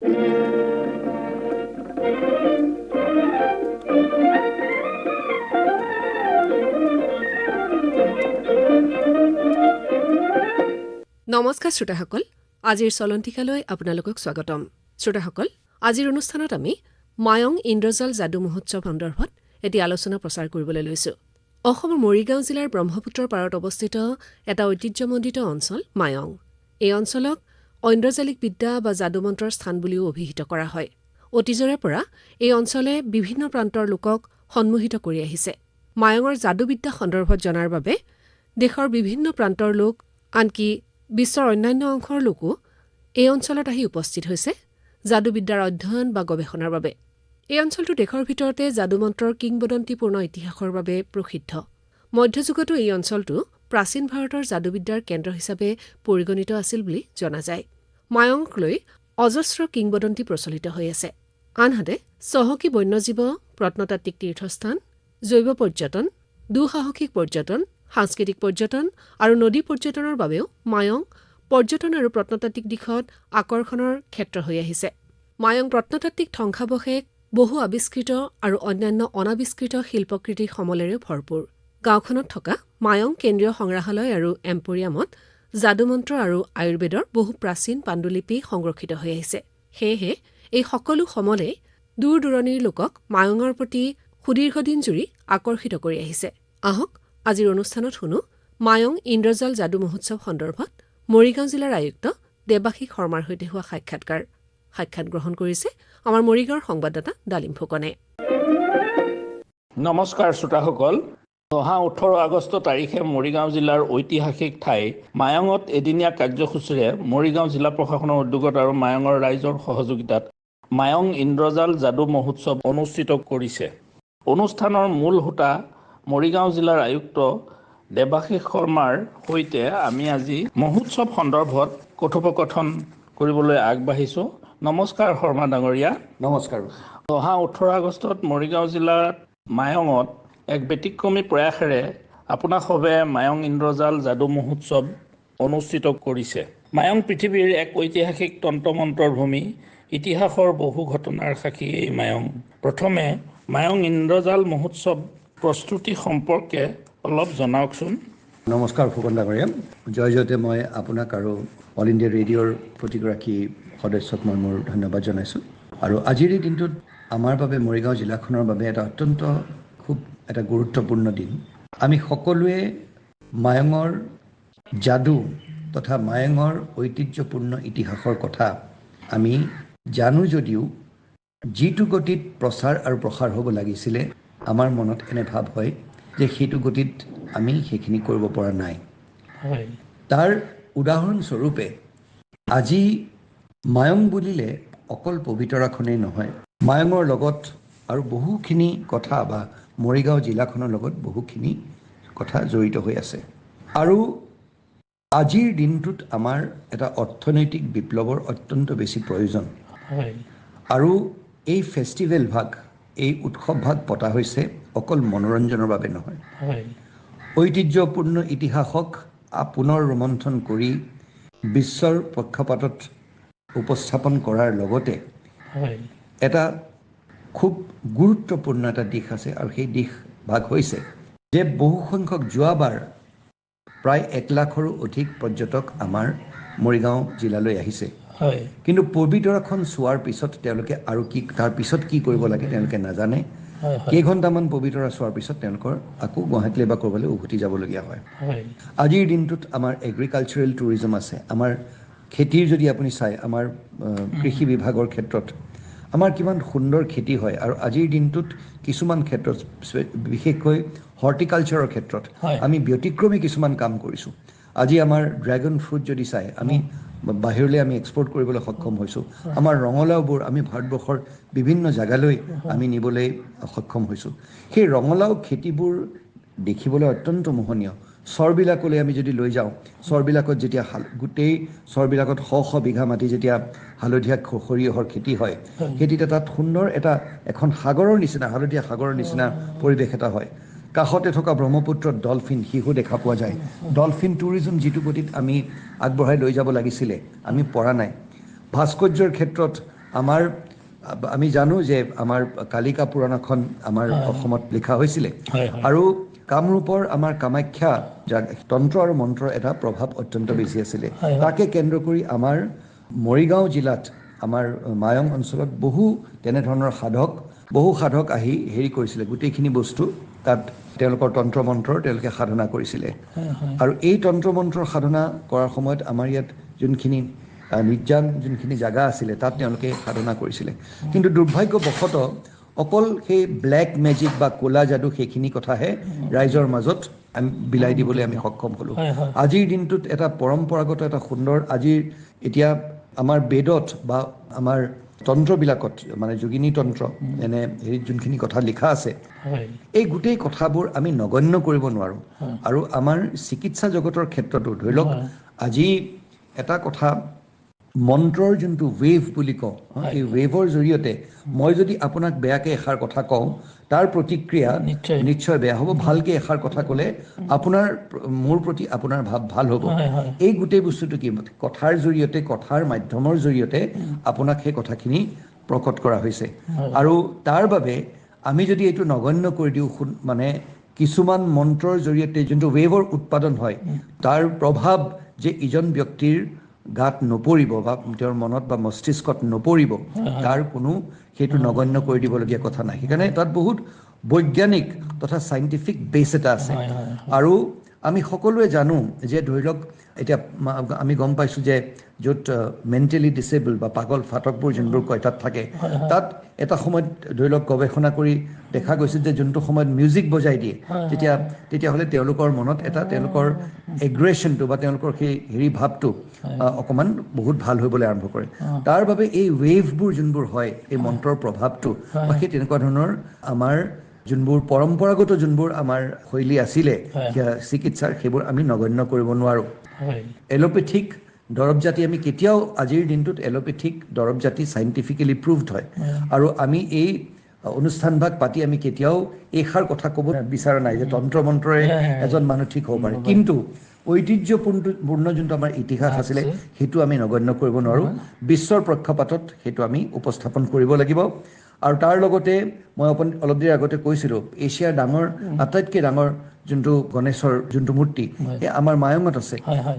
নমস্কাৰ শ্ৰোতাসকল, আজিৰ চলন্তিকালৈ আপোনালোকক স্বাগতম। শ্ৰোতাসকল, আজিৰ অনুষ্ঠানত আমি মায়ং ইন্দ্ৰজাল যাদু মহোৎসৱ সন্দৰ্ভত এটি আলোচনা প্ৰচাৰ কৰিবলৈ লৈছোঁ। অসমৰ মৰিগাঁও জিলাৰ ব্ৰহ্মপুত্ৰৰ পাৰত অৱস্থিত এটা ঐতিহ্যমণ্ডিত অঞ্চল মায়ং। এই অঞ্চলক ঐন্দ্ৰজালিক বিদ্যা বা যাদুমন্ত্ৰৰ স্থান বুলিও অভিহিত কৰা হয়। অতীজৰে পৰা এই অঞ্চলে বিভিন্ন প্ৰান্তৰ লোকক সন্মোহিত কৰি আহিছে। মায়ঙৰ যাদুবিদ্যা সন্দৰ্ভত জনাৰ বাবে দেশৰ বিভিন্ন প্ৰান্তৰ লোক, আনকি বিশ্বৰ অন্যান্য অংশৰ লোকো এই অঞ্চলত আহি উপস্থিত হৈছে যাদুবিদ্যাৰ অধ্যয়ন বা গৱেষণাৰ বাবে। এই অঞ্চলটো দেশৰ ভিতৰতে যাদুমন্ত্ৰৰ কিংবদন্তিপূৰ্ণ ইতিহাসৰ বাবে প্ৰসিদ্ধ। মধ্যযুগতো এই অঞ্চলটো প্ৰাচীন ভাৰতৰ যাদুবিদ্যাৰ কেন্দ্ৰ হিচাপে পৰিগণিত আছিল বুলি জনা যায়। মায়ঙক লৈ অজস্ৰ কিংবদন্তি প্ৰচলিত হৈ আছে। আনহাতে চহকী বন্যজীৱ, প্ৰত্নতাত্ত্বিক তীৰ্থস্থান, জৈৱ পৰ্যটন, দুঃসাহসিক পৰ্যটন, সাংস্কৃতিক পৰ্যটন আৰু নদী পৰ্যটনৰ বাবেও মায়ং পৰ্যটন আৰু প্ৰত্নতাত্ত্বিক দিশত আকৰ্ষণৰ ক্ষেত্ৰ হৈ আহিছে। মায়ং প্ৰত্নতাত্ত্বিক ধ্বংসাৱশেষ, বহু আৱিষ্কৃত আৰু অন্যান্য অনাৱিষ্কৃত শিল্পকৃতিৰ সমলেৰে ভৰপূৰ। গাঁওখনত থকা মায়ং কেন্দ্ৰীয় সংগ্ৰহালয় আৰু এম্পৰিয়ামত যাদুমন্ত্ৰ আৰু আয়ুৰ্বেদৰ বহু প্ৰাচীন পাণ্ডুলিপি সংৰক্ষিত হৈ আহিছে। সেয়েহে এই সকলো সমলে দূৰ দূৰণিৰ লোকক মায়ঙৰ প্ৰতি সুদীৰ্ঘদিন জুৰি আকৰ্ষিত কৰি আহিছে। আহক আজিৰ অনুষ্ঠানত শুনো মায়ং ইন্দ্ৰজাল যাদু মহোৎসৱ সন্দৰ্ভত মৰিগাঁও জিলাৰ আয়ুক্ত দেৱাশীষ শৰ্মাৰ সৈতে হোৱা সাক্ষাৎ গ্ৰহণ কৰিছে আমাৰ মৰিগাঁৱৰ সংবাদদাতা ডালিম ফুকনে। নমস্কাৰ শ্ৰোতাসকল, অহা 18 আগষ্ট তাৰিখে মৰিগাঁও জিলাৰ ঐতিহাসিক ঠাই মায়ঙত এদিনীয়া কাৰ্যসূচীৰে মৰিগাঁও জিলা প্ৰশাসনৰ উদ্যোগত আৰু মায়ঙৰ ৰাইজৰ সহযোগিতাত মায়ং ইন্দ্ৰজাল যাদু মহোৎসৱ অনুষ্ঠিত কৰিছে। অনুষ্ঠানৰ মূল হোতা মৰিগাঁও জিলাৰ আয়ুক্ত দেৱাশীষ শৰ্মাৰ সৈতে আমি আজি মহোৎসৱ সন্দৰ্ভত কথোপকথন কৰিবলৈ আগবাঢ়িছোঁ। নমস্কাৰ শৰ্মা ডাঙৰীয়া। নমস্কাৰ। অহা 18 আগষ্টত মৰিগাঁও জিলাত মায়ঙত এক ব্যতিক্ৰমী প্ৰয়াসেৰে আপোনাসৱে মায়ং ইন্দ্ৰজাল যাদু মহোৎসৱ অনুষ্ঠিত কৰিছে। মায়ং পৃথিৱীৰ এক ঐতিহাসিক তন্ত্ৰমন্ত্ৰৰ ভূমি, ইতিহাসৰ বহু ঘটনাৰ সাক্ষী এই মায়ং। প্ৰথমে মায়ং ইন্দ্ৰজাল মহোৎসৱ প্ৰস্তুতি সম্পৰ্কে অলপ জনাওকচোন। নমস্কাৰ ফুকন ডাঙৰীয়া। জয়তে মই আপোনাক আৰু অল ইণ্ডিয়া ৰেডিঅ'ৰ প্ৰতিগৰাকী সদস্যক মই মোৰ ধন্যবাদ জনাইছোঁ। আৰু আজিৰ এই দিনটোত আমাৰ বাবে মৰিগাঁও জিলাখনৰ বাবে এটা অত্যন্ত খুব এটা গুৰুত্বপূৰ্ণ দিন। আমি সকলোৱে মায়ঙৰ যাদু তথা মায়ঙৰ ঐতিহ্যপূৰ্ণ ইতিহাসৰ কথা আমি জানো যদিও যিটো গতিত প্ৰচাৰ আৰু প্ৰসাৰ হ'ব লাগিছিলে, আমাৰ মনত এনে ভাৱ হয় যে সেইটো গতিত আমি সেইখিনি কৰিব পৰা নাই। তাৰ উদাহৰণস্বৰূপে আজি মায়ং বুলিলে অকল পবিতৰাখনেই নহয়, মায়ঙৰ লগত আৰু বহুখিনি কথা বা মৰিগাঁও জিলাখনৰ লগত বহুখিনি কথা জড়িত হৈ আছে। আৰু আজিৰ দিনটোত আমাৰ এটা অৰ্থনৈতিক বিপ্লৱৰ অত্যন্ত বেছি প্ৰয়োজন। আৰু এই ফেষ্টিভেল ভাগ, এই উৎসৱ ভাগ পতা হৈছে অকল মনোৰঞ্জনৰ বাবে নহয়, ঐতিহ্যপূৰ্ণ ইতিহাসক পুনৰ ৰোমন্থন কৰি বিশ্বৰ প্ৰেক্ষাপটত উপস্থাপন কৰাৰ লগতে এটা খুব গুৰুত্বপূৰ্ণ এটা দিশ আছে। আৰু সেই দিশ ভাগ হৈছে যে বহু সংখ্যক যোৱাবাৰ প্ৰায় 1 লাখৰো অধিক পৰ্যটক আমাৰ মৰিগাঁও জিলালৈ আহিছে। কিন্তু পবিতৰাখন চোৱাৰ পিছত তেওঁলোকে আৰু তাৰ পিছত কি কৰিব লাগে তেওঁলোকে নাজানে। কেইঘণ্টামান পবিতৰা চোৱাৰ পিছত তেওঁলোকৰ আকৌ গুৱাহাটীলৈ বা ক'ৰবালৈ উভতি যাবলগীয়া হয়। আজিৰ দিনটোত আমাৰ এগ্ৰিকালচাৰেল টুৰিজম আছে। আমাৰ খেতিৰ যদি আপুনি চায়, আমাৰ কৃষি বিভাগৰ ক্ষেত্ৰত আমাৰ কিমান সুন্দৰ খেতি হয়। আৰু আজিৰ দিনটোত কিছুমান ক্ষেত্ৰত, বিশেষকৈ হৰ্টিকালচাৰৰ ক্ষেত্ৰত আমি ব্যতিক্ৰমী কিছুমান কাম কৰিছোঁ। আজি আমাৰ ড্ৰেগন ফ্ৰুট যদি চায়, আমি বাহিৰলৈ আমি এক্সপৰ্ট কৰিবলৈ সক্ষম হৈছোঁ। আমাৰ ৰঙালাওবোৰ আমি ভাৰতবৰ্ষৰ বিভিন্ন জেগালৈ আমি নিবলৈ সক্ষম হৈছোঁ। সেই ৰঙালাও খেতিবোৰ দেখিবলৈ অত্যন্ত মোহনীয়। চৰবিলাকলৈ আমি যদি লৈ যাওঁ, চৰবিলাকত যেতিয়া গোটেই চৰবিলাকত শ বিঘা মাটি যেতিয়া হালধীয়া সৰিয়হৰ খেতি হয়, খেতিতে তাত সুন্দৰ এখন সাগৰৰ নিচিনা, হালধীয়া সাগৰৰ নিচিনা পৰিৱেশ এটা হয়। কাষতে থকা ব্ৰহ্মপুত্ৰত ডলফিন, শিহু দেখা পোৱা যায়। ডলফিন টুৰিজম যিটো গতিত আমি আগবঢ়াই লৈ যাব লাগিছিলে, আমি পৰা নাই। ভাস্কৰ্যৰ ক্ষেত্ৰত আমি জানো যে আমাৰ কালিকা পুৰাণখন আমাৰ অসমত লিখা হৈছিলে আৰু কামৰূপৰ আমাৰ কামাখ্যা তন্ত্ৰ আৰু মন্ত্ৰৰ এটা প্ৰভাৱ অত্যন্ত বেছি আছিলে তাকে কেন্দ্ৰ কৰি আমাৰ মৰিগাঁও জিলাত আমাৰ মায়ং অঞ্চলত বহু তেনেধৰণৰ সাধক আহি হেৰি কৰিছিলে গোটেইখিনি বস্তু তাত তেওঁলোকৰ তন্ত্ৰ মন্ত্ৰৰ তেওঁলোকে সাধনা কৰিছিলে আৰু এই তন্ত্ৰ মন্ত্ৰৰ সাধনা কৰাৰ সময়ত আমাৰ ইয়াত যোনখিনি নিৰ্জন যোনখিনি জাগা আছিলে তাত তেওঁলোকে সাধনা কৰিছিলে কিন্তু দুৰ্ভাগ্যবশতঃ অকল সেই ব্লেক মেজিক বা ক'লা যাদু সেইখিনি কথাহে ৰাইজৰ মাজত আমি বিলাই দিবলৈ আমি সক্ষম হ'লোঁ আজিৰ দিনটোত এটা পৰম্পৰাগত এটা সুন্দৰ এতিয়া আমাৰ বেদত বা আমাৰ তন্ত্ৰবিলাকত মানে যোগিনী তন্ত্ৰ এনে হেৰিত যোনখিনি কথা লিখা আছে এই গোটেই কথাবোৰ আমি নগণ্য কৰিব নোৱাৰোঁ আৰু আমাৰ চিকিৎসা জগতৰ ক্ষেত্ৰতো ধৰি লওক আজি এটা কথা মন্ত্ৰৰ যোনটো ৱেভ বুলি কওঁ এই ৱেভৰ জৰিয়তে মই যদি আপোনাক বেয়াকৈ এষাৰ কথা কওঁ তাৰ প্ৰতিক্ৰিয়া নিশ্চয় বেয়া হ'ব ভালকৈ এষাৰ কথা ক'লে মোৰ প্ৰতি আপোনাৰ ভাৱ ভাল হ'ব এই গোটেই বস্তুটো কি কথাৰ জৰিয়তে কথাৰ মাধ্যমৰ জৰিয়তে আপোনাক সেই কথাখিনি প্ৰকট কৰা হৈছে আৰু তাৰ বাবে আমি যদি এইটো নগণ্য কৰি দিওঁ মানে কিছুমান মন্ত্ৰৰ জৰিয়তে যোনটো ৱেভৰ উৎপাদন হয় তাৰ প্ৰভাৱ যে ইজন ব্যক্তিৰ গাত নপৰিব বা তেওঁৰ মনত বা মস্তিষ্কত নপৰিব তাৰ কোনো সেইটো নগণ্য কৰি দিবলগীয়া কথা নাই সেইকাৰণে তাত বহুত বৈজ্ঞানিক তথা চাইণ্টিফিক বেছ এটা আছে আৰু আমি সকলোৱে জানো যে ধৰি লওক এতিয়া আমি গম পাইছোঁ যে য'ত মেণ্টেলি ডিচেবল বা পাগল ফাটকবোৰ যোনবোৰ কয় তাত থাকে তাত এটা সময়ত ধৰি লওক গৱেষণা কৰি দেখা গৈছে যে যোনটো সময়ত মিউজিক বজাই দিয়ে তেতিয়াহ'লে তেওঁলোকৰ মনত এটা তেওঁলোকৰ এগ্ৰেশ্যনটো বা তেওঁলোকৰ সেই হেৰি ভাৱটো অকণমান বহুত ভাল হ'বলৈ আৰম্ভ কৰে তাৰ বাবে এই ৱেভবোৰ যোনবোৰ হয় এই মন্ত্ৰৰ প্ৰভাৱটো বা সেই তেনেকুৱা ধৰণৰ আমাৰ যোনবোৰ পৰম্পৰাগত যোনবোৰ আমাৰ শৈলী আছিলে চিকিৎসাৰ সেইবোৰ আমি নগণ্য কৰিব নোৱাৰোঁ এলোপেথিক দৰৱ জাতি আমি কেতিয়াও আজিৰ দিনটোত এলোপেথিক দৰৱ জাতি চাইণ্টিফিকেলি প্ৰুভড হয় আৰু আমি এই অনুষ্ঠানভাগ পাতি আমি কেতিয়াও এইষাৰ কথা ক'ব বিচৰা নাই যে তন্ত্ৰ মন্ত্ৰৰে এজন মানুহ ঠিক হ'ব পাৰে কিন্তু ঐতিহ্যপূৰ্ণ যোনটো আমাৰ ইতিহাস আছিলে সেইটো আমি নগণ্য কৰিব নোৱাৰোঁ বিশ্বৰ প্ৰেক্ষাপটত সেইটো আমি উপস্থাপন কৰিব লাগিব আৰু তাৰ লগতে মই অলপ দেৰি আগতে কৈছিলোঁ এছিয়াৰ আটাইতকৈ ডাঙৰ যোনটো গণেশৰ যোনটো মূৰ্তি সেই আমাৰ মায়ঙত আছে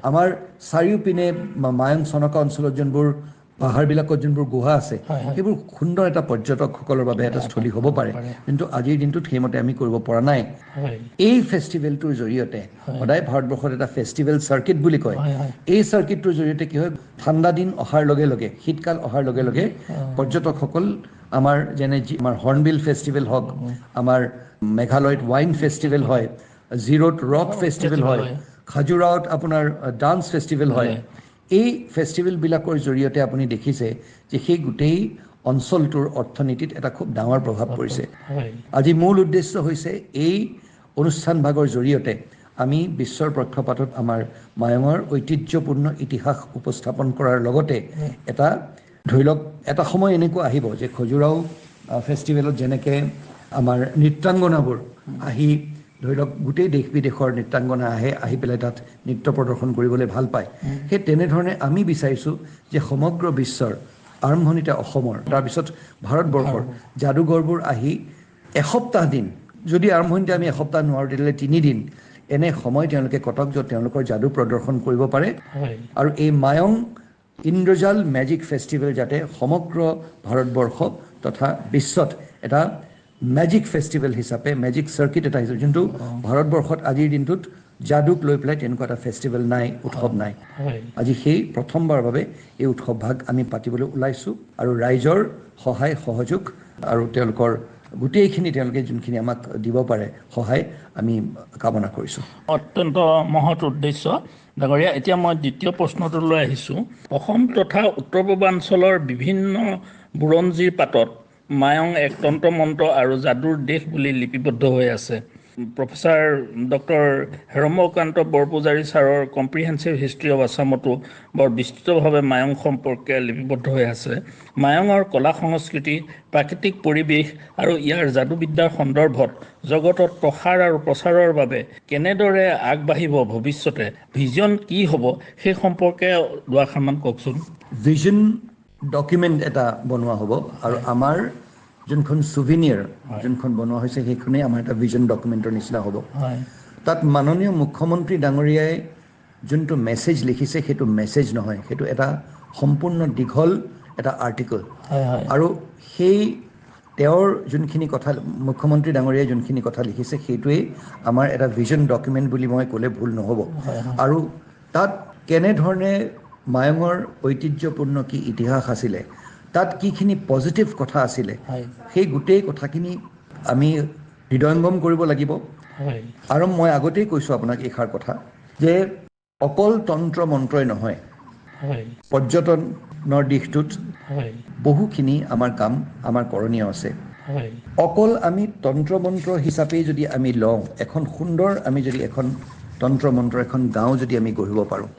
আমাৰ চাৰিওপিনে মায়ং চনকা অঞ্চলত যোনবোৰ পাহাৰবিলাকত যোনবোৰ গুহা আছে সেইবোৰ সুন্দৰ এটা পৰ্যটকসকলৰ বাবে এটা স্থলী হ'ব পাৰে কিন্তু আজিৰ দিনটোত সেইমতে আমি কৰিব পৰা নাই এই ফেষ্টিভেলটোৰ জৰিয়তে সদায় ভাৰতবৰ্ষত এটা ফেষ্টিভেল চাৰ্কিট বুলি কয় এই চাৰ্কিটটোৰ জৰিয়তে কি হয় ঠাণ্ডা দিন অহাৰ লগে লগে শীতকাল অহাৰ লগে লগে পৰ্যটকসকল আমাৰ যেনে আমাৰ হৰ্ণবিল ফেষ্টিভেল হওক আমাৰ মেঘালয়ত ৱাইন ফেষ্টিভেল হয় জিৰ'ত ৰক ফেষ্টিভেল হয় খাজুৰাহত আপোনাৰ ডান্স ফেষ্টিভেল হয় এই ফেষ্টিভেলবিলাকৰ জৰিয়তে আপুনি দেখিছে যে সেই গোটেই অঞ্চলটোৰ অৰ্থনীতিত এটা খুব ডাঙৰ প্ৰভাৱ পৰিছে আজি মূল উদ্দেশ্য হৈছে এই অনুষ্ঠানভাগৰ জৰিয়তে আমি বিশ্বৰ প্ৰেক্ষাপটত আমাৰ মায়ঙৰ ঐতিহ্যপূৰ্ণ ইতিহাস উপস্থাপন কৰাৰ লগতে এটা ধৰি লওক এটা সময় এনেকুৱা আহিব যে খজুৰাও ফেষ্টিভেলত যেনেকৈ আমাৰ নৃত্যাংগনাবোৰ আহি ধৰি লওক গোটেই দেশ বিদেশৰ নৃত্যাংগনা আহি পেলাই তাত নৃত্য প্ৰদৰ্শন কৰিবলৈ ভাল পায় সেই তেনেধৰণে আমি বিচাৰিছোঁ যে সমগ্ৰ বিশ্বৰ আৰম্ভণিতে অসমৰ তাৰপিছত ভাৰতবৰ্ষৰ যাদুঘৰবোৰ আহি এসপ্তাহ দিন যদি আৰম্ভণিতে আমি এসপ্তাহ নোৱাৰোঁ তেতিয়াহ'লে 3 দিন এনে সময় তেওঁলোকে কটক য'ত তেওঁলোকৰ যাদু প্ৰদৰ্শন কৰিব পাৰে আৰু এই মায়ং ইন্দ্ৰজাল মেজিক ফেষ্টিভেল যাতে সমগ্ৰ ভাৰতবৰ্ষ তথা বিশ্বত এটা মেজিক ফেষ্টিভেল হিচাপে মেজিক চাৰ্কিট এটা হিচাপে যোনটো ভাৰতবৰ্ষত আজিৰ দিনটোত যাদুক লৈ পেলাই তেনেকুৱা এটা ফেষ্টিভেল নাই উৎসৱ নাই আজি সেই প্ৰথমবাৰৰ বাবে এই উৎসৱভাগ আমি পাতিবলৈ ওলাইছোঁ আৰু ৰাইজৰ সহায় সহযোগ আৰু তেওঁলোকৰ গোটেইখিনি তেওঁলোকে যোনখিনি আমাক দিব পাৰে সহায় আমি কামনা কৰিছোঁ অত্যন্ত মহৎ উদ্দেশ্য ডাঙৰীয়া এতিয়া মই দ্বিতীয় প্ৰশ্নটোলৈ আহিছোঁ অসম তথা উত্তৰ পূৰ্বাঞ্চলৰ বিভিন্ন বুৰঞ্জীৰ পাতত মায়ং এক তন্ত্ৰ মন্ত্ৰ আৰু যাদুৰ দেশ বুলি লিপিবদ্ধ হৈ আছে প্ৰফেচাৰ ডক্টৰ হেৰম্বকান্ত বৰপূজাৰী ছাৰৰ কম্প্ৰিহেনচিভ হিষ্ট্ৰী অৱ আছামতো বৰ বিস্তৃতভাৱে মায়ং সম্পৰ্কে লিপিবদ্ধ হৈ আছে মায়ঙৰ কলা সংস্কৃতি প্ৰাকৃতিক পৰিৱেশ আৰু ইয়াৰ যাদুবিদ্যাৰ সন্দৰ্ভত জগতত প্ৰসাৰ আৰু প্ৰচাৰৰ বাবে কেনেদৰে আগবাঢ়িব ভৱিষ্যতে ভিজন কি হ'ব সেই সম্পৰ্কে দুআষাৰমান কওকচোন ভিজন ডকুমেণ্ট এটা বনোৱা হ'ব আৰু আমাৰ যোনখন ছুভিনিয়াৰ যোনখন বনোৱা হৈছে সেইখনেই আমাৰ এটা ভিজন ডকুমেণ্টৰ নিচিনা হ'ব তাত মাননীয় মুখ্যমন্ত্ৰী ডাঙৰীয়াই যোনটো মেছেজ লিখিছে সেইটো মেছেজ নহয় সেইটো এটা সম্পূৰ্ণ দীঘল এটা আৰ্টিকল আৰু সেই তেওঁৰ যোনখিনি কথা মুখ্যমন্ত্ৰী ডাঙৰীয়াই যোনখিনি কথা লিখিছে সেইটোৱেই আমাৰ এটা ভিজন ডকুমেণ্ট বুলি মই ক'লে ভুল নহ'ব আৰু তাত কেনেধৰণে মায়ঙৰ ঐতিহ্যপূৰ্ণ কি ইতিহাস আছিলে তাত কিখিনি পজিটিভ কথা আছিলে সেই গোটেই কথাখিনি আমি হৃদয়ংগম কৰিব লাগিব আৰু মই আগতেই কৈছোঁ আপোনাক এইষাৰ কথা যে অকল তন্ত্ৰ মন্ত্ৰই নহয় পৰ্যটনৰ দিশটোত বহুখিনি আমাৰ কাম আমাৰ কৰণীয় আছে অকল আমি তন্ত্ৰ মন্ত্ৰ হিচাপেই যদি আমি লওঁ এখন সুন্দৰ আমি যদি এখন তন্ত্ৰ মন্ত্ৰ এখন গাঁও যদি আমি গঢ়িব পাৰোঁ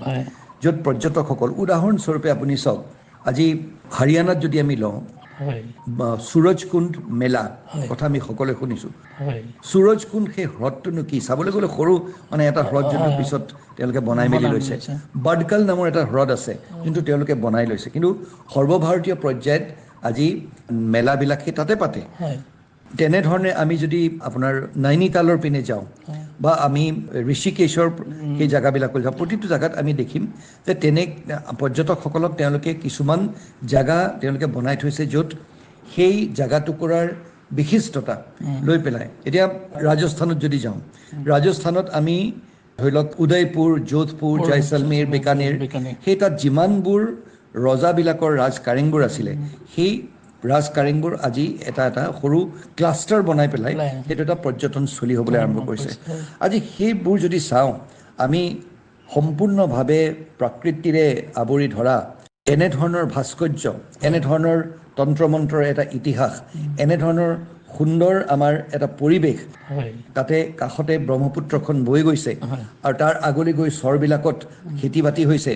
য'ত পৰ্যটকসকল উদাহৰণস্বৰূপে আপুনি চাওক আজি হাৰিয়ানাত যদি আমি লওঁ সূৰজকুণ্ড মেলা কথা আমি সকলোৱে শুনিছোঁ সূৰজকুণ্ড সেই হ্ৰদটোনো কি চাবলৈ গ'লে সৰু মানে এটা হ্ৰদ যোনটো পিছত তেওঁলোকে বনাই মেলি লৈছে বাদকাল নামৰ এটা হ্ৰদ আছে যোনটো তেওঁলোকে বনাই লৈছে কিন্তু সৰ্বভাৰতীয় পৰ্যায়ত আজি মেলাবিলাক সেই তাতে পাতে তেনেধৰণে আমি যদি আপোনাৰ নাইনিতালৰ পিনে যাওঁ বা আমি ঋষিকেশৰ সেই জেগাবিলাকলৈ যাওঁ প্ৰতিটো জেগাত আমি দেখিম যে পৰ্যটকসকলক তেওঁলোকে কিছুমান জেগা তেওঁলোকে বনাই থৈছে য'ত সেই জেগাটুকুৰাৰ বিশিষ্টতা লৈ পেলাই এতিয়া ৰাজস্থানত যদি যাওঁ ৰাজস্থানত আমি ধৰি লওক উদয়পুৰ যোধপুৰ জয়ছলমেৰ বিকানেৰ সেই তাত যিমানবোৰ ৰজাবিলাকৰ ৰাজ কাৰেংবোৰ আছিলে সেই ৰাজ কাৰেংবোৰ আজি এটা সৰু ক্লাষ্টাৰ বনাই পেলাই সেইটো এটা পৰ্যটনস্থলী হ'বলৈ আৰম্ভ কৰিছে আজি সেইবোৰ যদি চাওঁ আমি সম্পূৰ্ণভাৱে প্ৰকৃতিৰে আৱৰি ধৰা এনেধৰণৰ ভাস্কৰ্য এনেধৰণৰ তন্ত্ৰ মন্ত্ৰৰ এটা ইতিহাস এনেধৰণৰ সুন্দৰ আমাৰ এটা পৰিৱেশ তাতে কাষতে ব্ৰহ্মপুত্ৰখন বৈ গৈছে আৰু তাৰ আগলৈ গৈ চৰবিলাকত খেতি বাতি হৈছে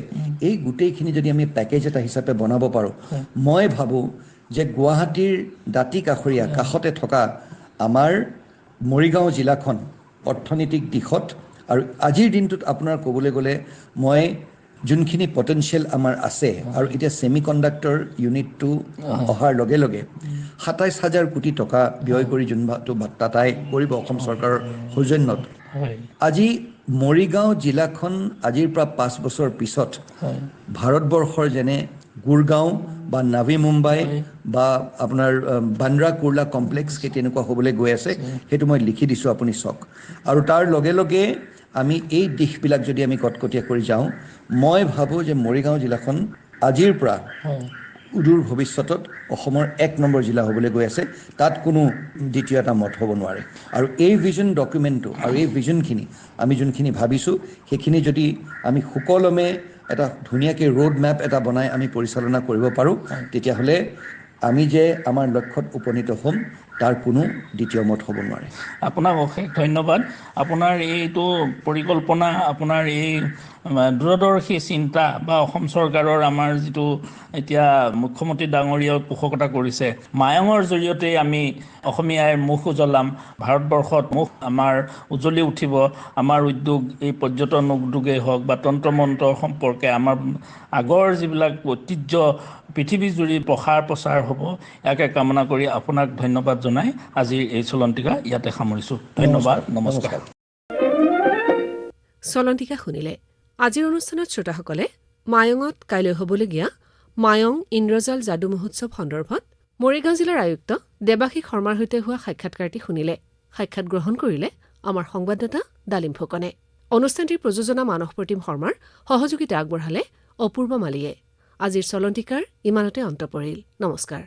এই গোটেইখিনি যদি আমি পেকেজ এটা হিচাপে বনাব পাৰোঁ মই ভাবোঁ যে গুৱাহাটীৰ দাঁতি কাষৰীয়া কাষতে থকা আমাৰ মৰিগাঁও জিলাখন অৰ্থনৈতিক দিশত আৰু আজিৰ দিনটোত আপোনাৰ ক'বলৈ গ'লে মই যোনখিনি পটেনচিয়েল আমাৰ আছে আৰু এতিয়া ছেমি কণ্ডাক্টৰ ইউনিটটো অহাৰ লগে লগে ২৭,০০০ কোটি টকা ব্যয় কৰি যোনটো টাটাই কৰিব অসম চৰকাৰৰ সৌজন্যত আজি মৰিগাঁও জিলাখন আজিৰ পৰা ৫ বছৰ পিছত ভাৰতবৰ্ষৰ যেনে গুৰগাঁও বা নাভি মুম্বাই বা আপোনাৰ বান্দ্ৰা কুৰ্লা কমপ্লেক্স সেই তেনেকুৱা হ'বলৈ গৈ আছে সেইটো মই লিখি দিছোঁ আপুনি চাওক আৰু তাৰ লগে লগে আমি এই দিশবিলাক যদি আমি কটকটীয়া কৰি যাওঁ মই ভাবোঁ যে মৰিগাঁও জিলাখন আজিৰ পৰা উদূৰ ভৱিষ্যতত অসমৰ ১ নম্বৰ জিলা হ'বলৈ গৈ আছে তাত কোনো দ্বিতীয় এটা মত হ'ব নোৱাৰে আৰু এই ভিজন ডকুমেণ্টটো আৰু এই ভিজনখিনি আমি যোনখিনি ভাবিছোঁ সেইখিনি যদি আমি সুকলমে এটা ধুনীয়াকৈ ৰোড মেপ এটা বনাই আমি পৰিচালনা কৰিব পাৰোঁ তেতিয়াহ'লে আমি যে আমাৰ লক্ষ্যত উপনীত হ'ম তাৰ কোনো দ্বিতীয় মত হ'ব নোৱাৰে আপোনাক অশেষ ধন্যবাদ আপোনাৰ এইটো পৰিকল্পনা আপোনাৰ এই দূৰদৰ্শী চিন্তা বা অসম চৰকাৰৰ আমাৰ যিটো এতিয়া মুখ্যমন্ত্ৰী ডাঙৰীয়াই পোষকতা কৰিছে মায়ঙৰ জৰিয়তে আমি অসমীয়াৰ মুখ উজ্বলাম ভাৰতবৰ্ষত মুখ আমাৰ উজ্বলি উঠিব আমাৰ উদ্যোগ এই পৰ্যটন উদ্যোগেই হওক বা তন্ত্ৰ মন্ত্ৰ সম্পৰ্কে আমাৰ আগৰ যিবিলাক ঐতিহ্য পৃথিৱীজুৰি প্ৰচাৰ হ'ব ইয়াকে কামনা কৰি আপোনাক ধন্যবাদ জনাই আজিৰ এই চলন্তিকা ইয়াতে সামৰিছোঁ ধন্যবাদ নমস্কাৰ চলন্তিকা শুনিলে আজিৰ অনুষ্ঠানত শ্ৰোতাসকলে মায়ঙত কাইলৈ হ'বলগীয়া মায়ং ইন্দ্ৰজাল যাদু মহোৎসৱ সন্দৰ্ভত মৰিগাঁও জিলাৰ আয়ুক্ত দেৱাশীষ শৰ্মাৰ সৈতে হোৱা সাক্ষাৎকাৰটি শুনিলে সাক্ষাৎ গ্ৰহণ কৰিলে আমাৰ সংবাদদাতা ডালিম ফুকনে অনুষ্ঠানটিৰ প্ৰযোজনা মানস প্ৰতিম শৰ্মাৰ সহযোগিতা আগবঢ়ালে অপূৰ্ব মালিয়ে আজিৰ চলন্তিকাৰ ইমানতে অন্ত পৰিল নমস্কাৰ